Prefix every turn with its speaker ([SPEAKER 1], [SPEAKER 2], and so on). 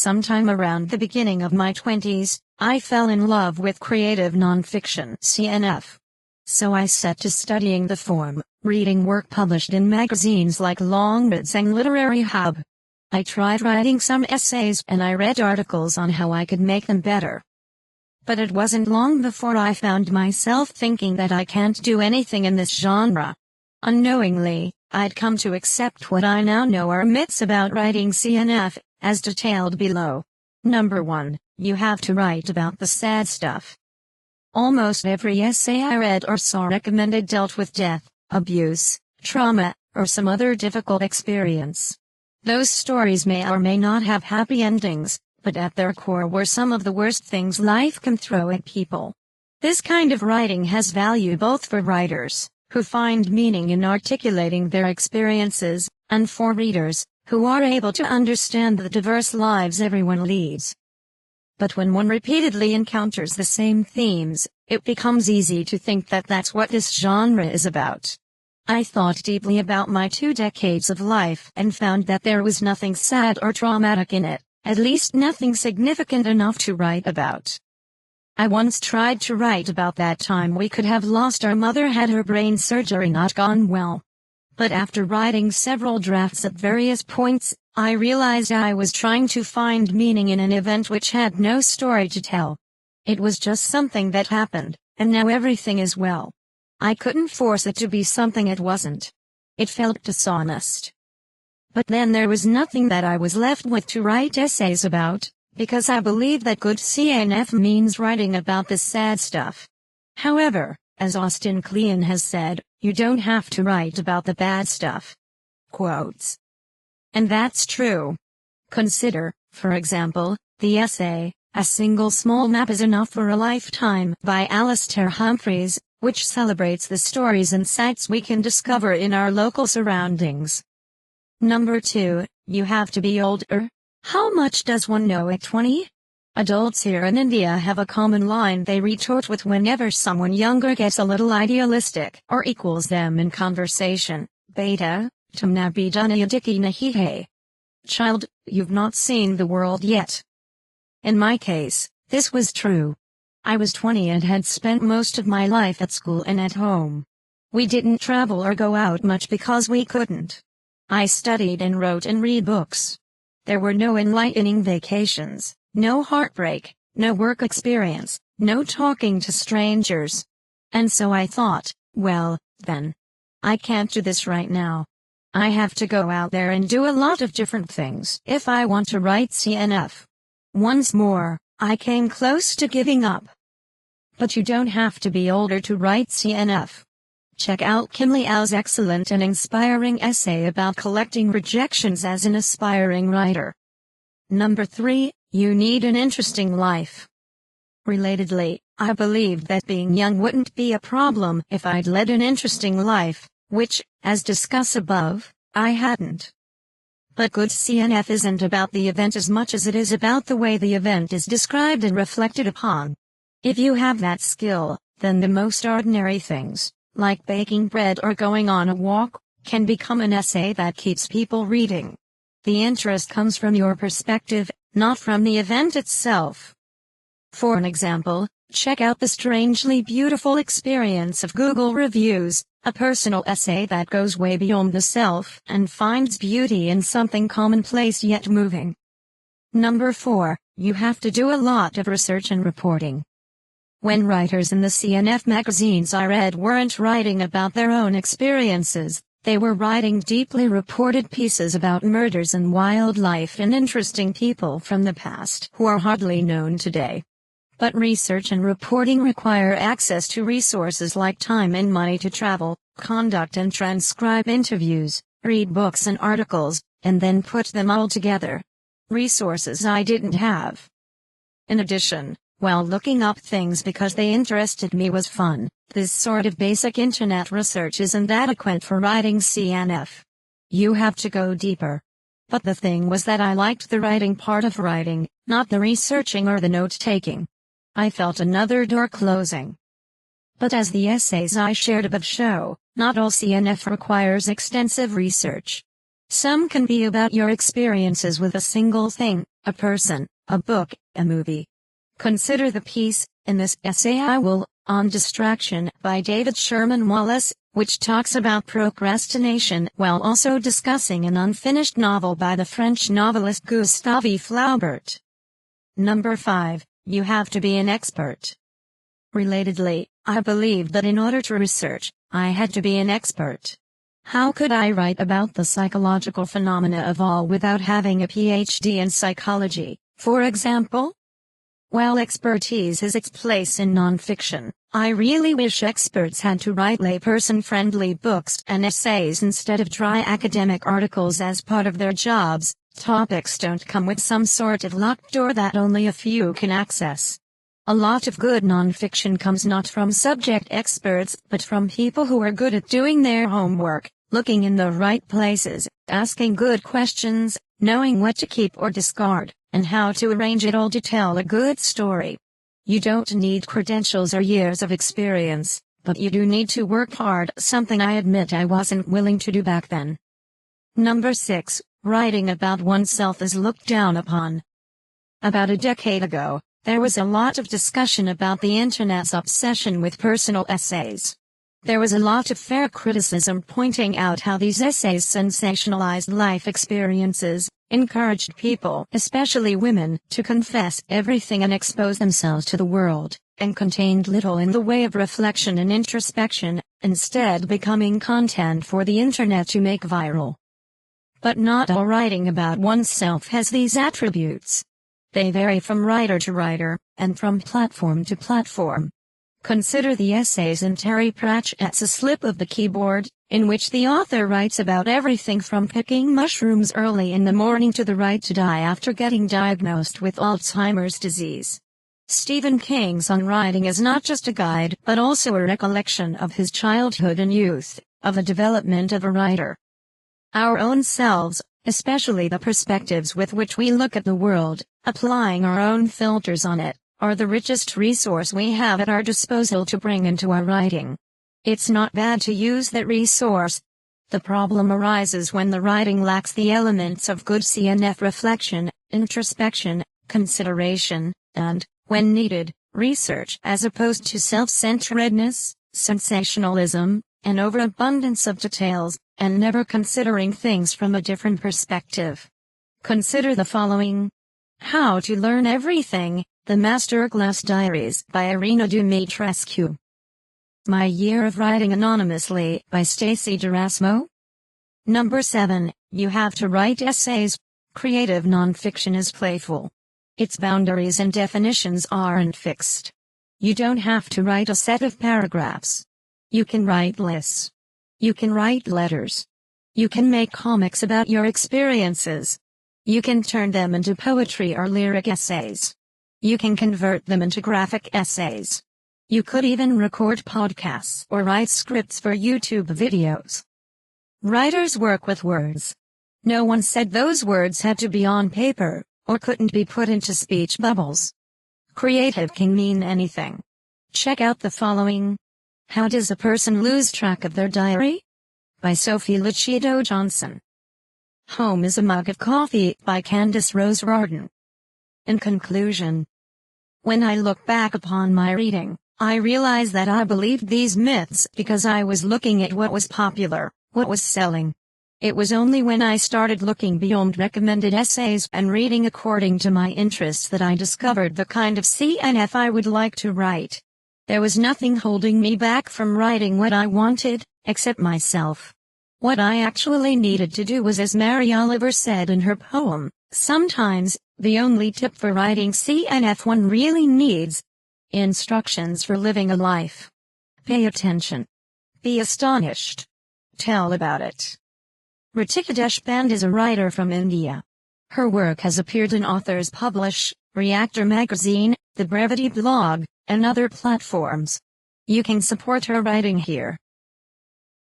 [SPEAKER 1] Sometime around the beginning of my 20s, I fell in love with creative nonfiction (CNF). So I set to studying the form, reading work published in magazines like Longreads and Literary Hub. I tried writing some essays and I read articles on how I could make them better. But it wasn't long before I found myself thinking that I can't do anything in this genre. Unknowingly, I'd come to accept what I now know are myths about writing CNF, as detailed below. Number 1, you have to write about the sad stuff. Almost every essay I read or saw recommended dealt with death, abuse, trauma, or some other difficult experience. Those stories may or may not have happy endings, but at their core were some of the worst things life can throw at people. This kind of writing has value both for writers, who find meaning in articulating their experiences, and for readers, who are able to understand the diverse lives everyone leads. But when one repeatedly encounters the same themes, it becomes easy to think that that's what this genre is about. I thought deeply about my 2 decades of life and found that there was nothing sad or traumatic in it, at least nothing significant enough to write about. I once tried to write about that time we could have lost our mother had her brain surgery not gone well. But after writing several drafts at various points, I realized I was trying to find meaning in an event which had no story to tell. It was just something that happened, and now everything is well. I couldn't force it to be something it wasn't. It felt dishonest. But then there was nothing that I was left with to write essays about, because I believe that good CNF means writing about the sad stuff. However, as Austin Kleon has said, you don't have to write about the bad stuff. Quotes. And that's true. Consider, for example, the essay, A Single Small Map is Enough for a Lifetime by Alastair Humphreys, which celebrates the stories and sights we can discover in our local surroundings. Number 2, you have to be older. How much does one know at 20? Adults here in India have a common line they retort with whenever someone younger gets a little idealistic or equals them in conversation. Beta, tumna bhi duniya dikhi nahi hai. Child, you've not seen the world yet. In my case, this was true. I was 20 and had spent most of my life at school and at home. We didn't travel or go out much because we couldn't. I studied and wrote and read books. There were no enlightening vacations, no heartbreak, no work experience, no talking to strangers. And so I thought, well, then, I can't do this right now. I have to go out there and do a lot of different things if I want to write CNF. Once more, I came close to giving up. But you don't have to be older to write CNF. Check out Kim Liao's excellent and inspiring essay about collecting rejections as an aspiring writer. Number 3, you need an interesting life. Relatedly, I believed that being young wouldn't be a problem if I'd led an interesting life, which, as discussed above, I hadn't. But good CNF isn't about the event as much as it is about the way the event is described and reflected upon. If you have that skill, then the most ordinary things, like baking bread or going on a walk, can become an essay that keeps people reading. The interest comes from your perspective, not from the event itself. For an example, check out The Strangely Beautiful Experience of Google Reviews, a personal essay that goes way beyond the self and finds beauty in something commonplace yet moving. Number 4, you have to do a lot of research and reporting. When writers in the CNF magazines I read weren't writing about their own experiences, they were writing deeply reported pieces about murders and wildlife and interesting people from the past who are hardly known today. But research and reporting require access to resources like time and money to travel, conduct and transcribe interviews, read books and articles, and then put them all together. Resources I didn't have. In addition, while looking up things because they interested me was fun, this sort of basic internet research isn't adequate for writing CNF. You have to go deeper. But the thing was that I liked the writing part of writing, not the researching or the note-taking. I felt another door closing. But as the essays I shared above show, not all CNF requires extensive research. Some can be about your experiences with a single thing, a person, a book, a movie. Consider the piece, in this essay I will, on Distraction by David Sherman Wallace, which talks about procrastination while also discussing an unfinished novel by the French novelist Gustave Flaubert. Number 5. You have to be an expert. Relatedly, I believed that in order to research, I had to be an expert. How could I write about the psychological phenomena of all without having a PhD in psychology, for example? While expertise has its place in nonfiction, I really wish experts had to write layperson-friendly books and essays instead of dry academic articles as part of their jobs. Topics don't come with some sort of locked door that only a few can access. A lot of good nonfiction comes not from subject experts but from people who are good at doing their homework, looking in the right places, asking good questions, knowing what to keep or discard, and how to arrange it all to tell a good story. You don't need credentials or years of experience, but you do need to work hard, something I admit I wasn't willing to do back then. Number 6. Writing about oneself is looked down upon. About a decade ago, there was a lot of discussion about the internet's obsession with personal essays. There was a lot of fair criticism pointing out how these essays sensationalized life experiences, encouraged people, especially women, to confess everything and expose themselves to the world, and contained little in the way of reflection and introspection, instead becoming content for the internet to make viral. But not all writing about oneself has these attributes. They vary from writer to writer, and from platform to platform. Consider the essays in Terry Pratchett's A Slip of the Keyboard, in which the author writes about everything from picking mushrooms early in the morning to the right to die after getting diagnosed with Alzheimer's disease. Stephen King's songwriting is not just a guide but also a recollection of his childhood and youth, of the development of a writer. Our own selves, especially the perspectives with which we look at the world, applying our own filters on it, are the richest resource we have at our disposal to bring into our writing. It's not bad to use that resource. The problem arises when the writing lacks the elements of good CNF reflection, introspection, consideration, and, when needed, research as opposed to self-centeredness, sensationalism, and overabundance of details, and never considering things from a different perspective. Consider the following. How to Learn Everything, The Masterclass Diaries by Irina Dumitrescu. My Year of Writing Anonymously by Stacy Gerasmo. Number 7. You have to write essays. Creative nonfiction is playful. Its boundaries and definitions aren't fixed. You don't have to write a set of paragraphs. You can write lists. You can write letters. You can make comics about your experiences. You can turn them into poetry or lyric essays. You can convert them into graphic essays. You could even record podcasts or write scripts for YouTube videos. Writers work with words. No one said those words had to be on paper, or couldn't be put into speech bubbles. Creative can mean anything. Check out the following. How Does a Person Lose Track of Their Diary? By Sophie Lucido Johnson. Home is a Mug of Coffee by Candace Rose Rarden. In conclusion, when I look back upon my reading, I realize that I believed these myths because I was looking at what was popular, what was selling. It was only when I started looking beyond recommended essays and reading according to my interests that I discovered the kind of CNF I would like to write. There was nothing holding me back from writing what I wanted, except myself. What I actually needed to do was, as Mary Oliver said in her poem, sometimes, the only tip for writing CNF one really needs. Instructions for living a life. Pay attention. Be astonished. Tell about it. Ritika Deshpande is a writer from India. Her work has appeared in Authors Publish, Reactor Magazine, The Brevity Blog, and other platforms. You can support her writing here.